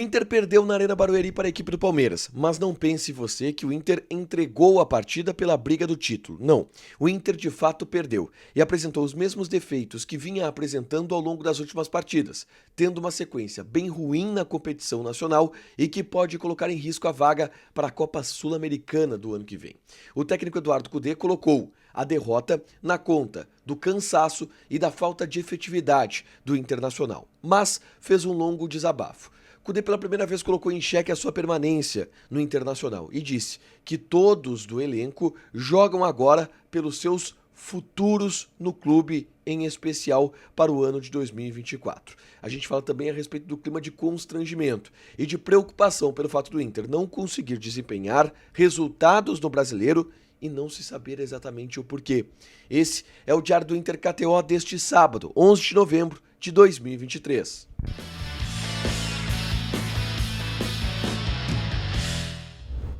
Inter perdeu na Arena Barueri para a equipe do Palmeiras, mas não pense você que o Inter entregou a partida pela briga do título. Não, o Inter de fato perdeu e apresentou os mesmos defeitos que vinha apresentando ao longo das últimas partidas, tendo uma sequência bem ruim na competição nacional e que pode colocar em risco a vaga para a Copa Sul-Americana do ano que vem. O técnico Eduardo Cudê colocou a derrota na conta do cansaço e da falta de efetividade do Internacional, mas fez um longo desabafo. Cudê pela primeira vez colocou em xeque a sua permanência no Internacional e disse que todos do elenco jogam agora pelos seus futuros no clube, em especial para o ano de 2024. A gente fala também a respeito do clima de constrangimento e de preocupação pelo fato do Inter não conseguir desempenhar resultados no Brasileiro e não se saber exatamente o porquê. Esse é o Diário do Inter KTO deste sábado, 11 de novembro de 2023.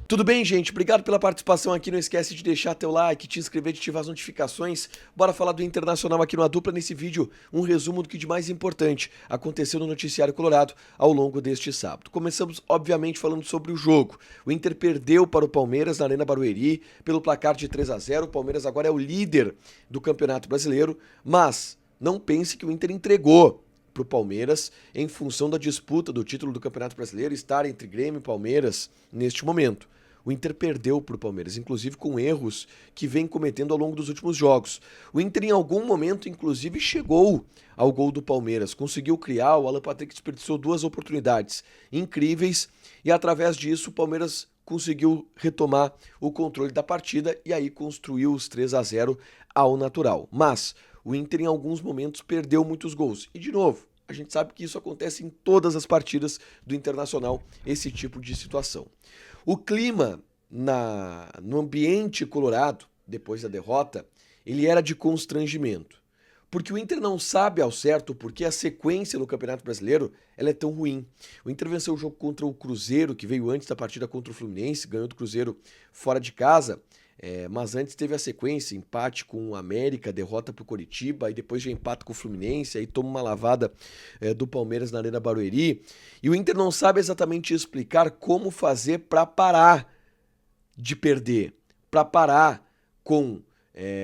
Tudo bem, gente? Obrigado pela participação aqui. Não esquece de deixar teu like, te inscrever, de ativar as notificações. Bora falar do Internacional aqui no A Dupla. Nesse vídeo, um resumo do que de mais importante aconteceu no noticiário colorado ao longo deste sábado. Começamos, obviamente, falando sobre o jogo. O Inter perdeu para o Palmeiras na Arena Barueri pelo placar de 3-0. O Palmeiras agora é o líder do Campeonato Brasileiro, mas não pense que o Inter entregou para o Palmeiras em função da disputa do título do Campeonato Brasileiro estar entre Grêmio e Palmeiras neste momento. O Inter perdeu para o Palmeiras, inclusive com erros que vem cometendo ao longo dos últimos jogos. O Inter em algum momento, inclusive, chegou ao gol do Palmeiras, conseguiu criar, o Alan Patrick desperdiçou duas oportunidades incríveis e através disso o Palmeiras conseguiu retomar o controle da partida e aí construiu os 3-0 ao natural. Mas o Inter em alguns momentos perdeu muitos gols. E de novo, a gente sabe que isso acontece em todas as partidas do Internacional, esse tipo de situação. O clima no ambiente colorado, depois da derrota, ele era de constrangimento. Porque o Inter não sabe ao certo porque a sequência no Campeonato Brasileiro ela é tão ruim. O Inter venceu o jogo contra o Cruzeiro, que veio antes da partida contra o Fluminense, ganhou do Cruzeiro fora de casa, mas antes teve a sequência, empate com o América, derrota para o Coritiba, e depois de empate com o Fluminense, aí toma uma lavada do Palmeiras na Arena Barueri. E o Inter não sabe exatamente explicar como fazer para parar de perder, para parar com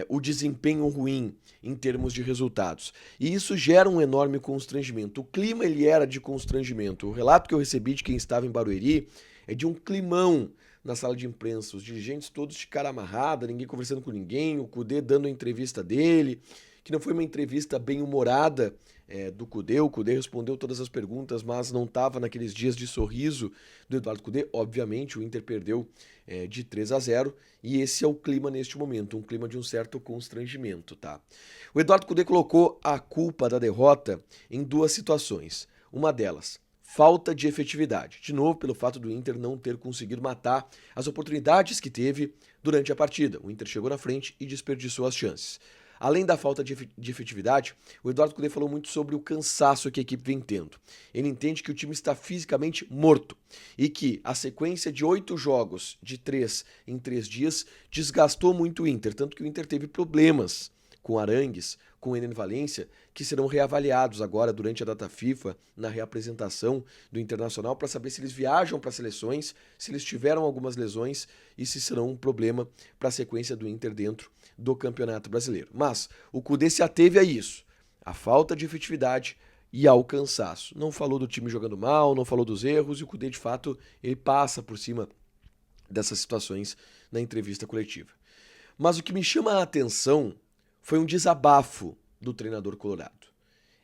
o desempenho ruim em termos de resultados. E isso gera um enorme constrangimento. O clima ele era de constrangimento. O relato que eu recebi de quem estava em Barueri é de um climão na sala de imprensa, os dirigentes todos de cara amarrada, ninguém conversando com ninguém, o Cudê dando a entrevista dele, que não foi uma entrevista bem humorada do Cudê. O Cudê respondeu todas as perguntas, mas não estava naqueles dias de sorriso do Eduardo Cudê. Obviamente, o Inter perdeu de 3-0 e esse é o clima neste momento, um clima de um certo constrangimento, tá? O Eduardo Cudê colocou a culpa da derrota em duas situações. Uma delas, falta de efetividade. De novo, pelo fato do Inter não ter conseguido matar as oportunidades que teve durante a partida. O Inter chegou na frente e desperdiçou as chances. Além da falta de efetividade, o Eduardo Cudê falou muito sobre o cansaço que a equipe vem tendo. Ele entende que o time está fisicamente morto e que a sequência de 8 jogos de 3 em 3 dias desgastou muito o Inter, tanto que o Inter teve problemas com Arangues, com o Ener Valencia, que serão reavaliados agora durante a data FIFA, na reapresentação do Internacional, para saber se eles viajam para seleções, se eles tiveram algumas lesões e se serão um problema para a sequência do Inter dentro do Campeonato Brasileiro. Mas o Cudê se ateve a isso, a falta de efetividade e ao cansaço. Não falou do time jogando mal, não falou dos erros, e o Cudê, de fato, ele passa por cima dessas situações na entrevista coletiva. Mas o que me chama a atenção foi um desabafo do treinador colorado.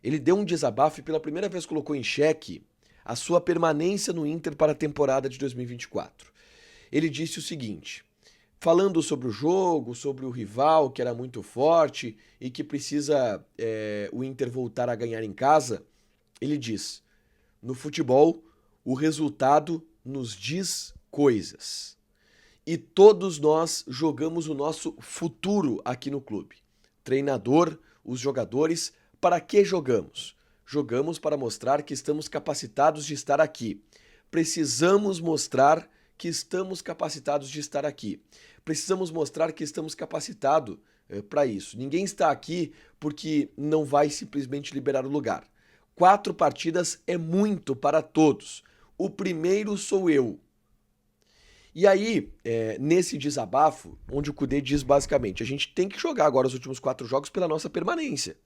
Ele deu um desabafo e pela primeira vez colocou em xeque a sua permanência no Inter para a temporada de 2024. Ele disse o seguinte, falando sobre o jogo, sobre o rival que era muito forte e que precisa o Inter voltar a ganhar em casa, ele diz, no futebol o resultado nos diz coisas. E todos nós jogamos o nosso futuro aqui no clube. Treinador, os jogadores, para que jogamos? Jogamos para mostrar que estamos capacitados de estar aqui. Precisamos mostrar que estamos capacitados de estar aqui. Precisamos mostrar que estamos capacitados para isso. Ninguém está aqui porque não vai simplesmente liberar o lugar. 4 partidas é muito para todos. o primeiro sou eu. E aí, nesse desabafo, onde o Kudê diz basicamente, a gente tem que jogar agora os últimos 4 jogos pela nossa permanência,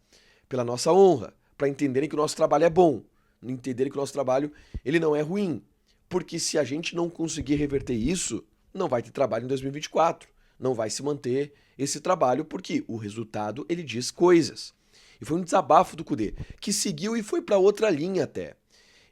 pela nossa honra, para entenderem que o nosso trabalho é bom, entenderem que o nosso trabalho ele não é ruim. Porque se a gente não conseguir reverter isso, não vai ter trabalho em 2024, não vai se manter esse trabalho, porque o resultado ele diz coisas. E foi um desabafo do Kudê, que seguiu e foi para outra linha até.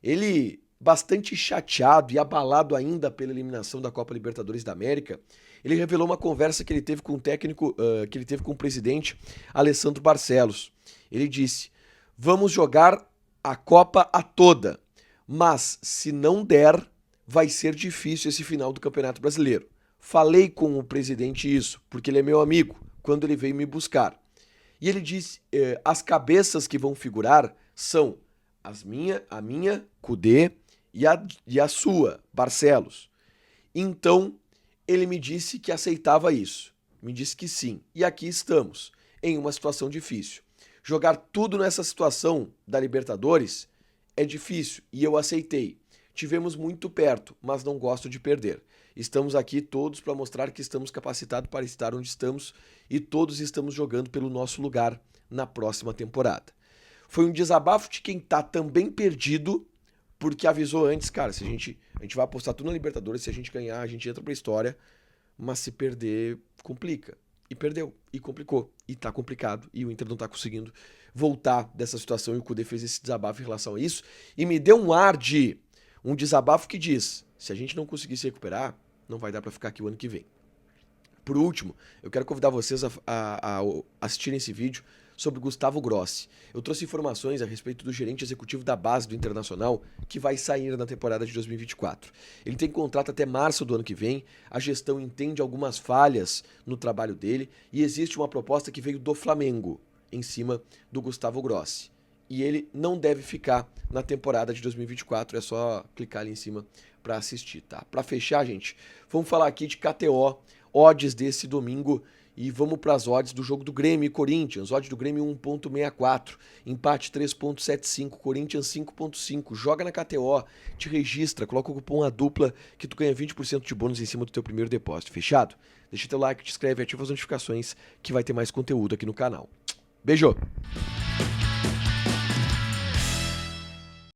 Ele, bastante chateado e abalado ainda pela eliminação da Copa Libertadores da América, ele revelou uma conversa que ele teve com o técnico, que ele teve com o presidente Alessandro Barcelos. Ele disse: vamos jogar a Copa a toda, mas se não der, vai ser difícil esse final do Campeonato Brasileiro. Falei com o presidente isso, porque ele é meu amigo, quando ele veio me buscar. E ele disse, as cabeças que vão figurar são a minha, Kudê, e a sua, Barcelos. Então, ele me disse que aceitava isso. Me disse que sim. E aqui estamos, em uma situação difícil. Jogar tudo nessa situação da Libertadores é difícil e eu aceitei. Tivemos muito perto, mas não gosto de perder. Estamos aqui todos para mostrar que estamos capacitados para estar onde estamos e todos estamos jogando pelo nosso lugar na próxima temporada. Foi um desabafo de quem tá também perdido, porque avisou antes, cara, se a gente vai apostar tudo na Libertadores, se a gente ganhar, a gente entra pra história, mas se perder, complica. E perdeu, e complicou, e tá complicado, e o Inter não tá conseguindo voltar dessa situação, e o Kudê fez esse desabafo em relação a isso, e me deu um ar de um desabafo que diz, se a gente não conseguir se recuperar, não vai dar pra ficar aqui o ano que vem. Por último, eu quero convidar vocês a assistirem esse vídeo sobre Gustavo Grossi. Eu trouxe informações a respeito do gerente executivo da base do Internacional que vai sair na temporada de 2024. Ele tem contrato até março do ano que vem, a gestão entende algumas falhas no trabalho dele e existe uma proposta que veio do Flamengo em cima do Gustavo Grossi. E ele não deve ficar na temporada de 2024, é só clicar ali em cima para assistir, tá? Para fechar, gente, vamos falar aqui de KTO, odds desse domingo e vamos para as odds do jogo do Grêmio e Corinthians. Odds do Grêmio 1.64, empate 3.75, Corinthians 5.5. Joga na KTO, te registra, coloca o cupom ADUPLA que tu ganha 20% de bônus em cima do teu primeiro depósito. Fechado? Deixa teu like, te inscreve, ativa as notificações que vai ter mais conteúdo aqui no canal. Beijo!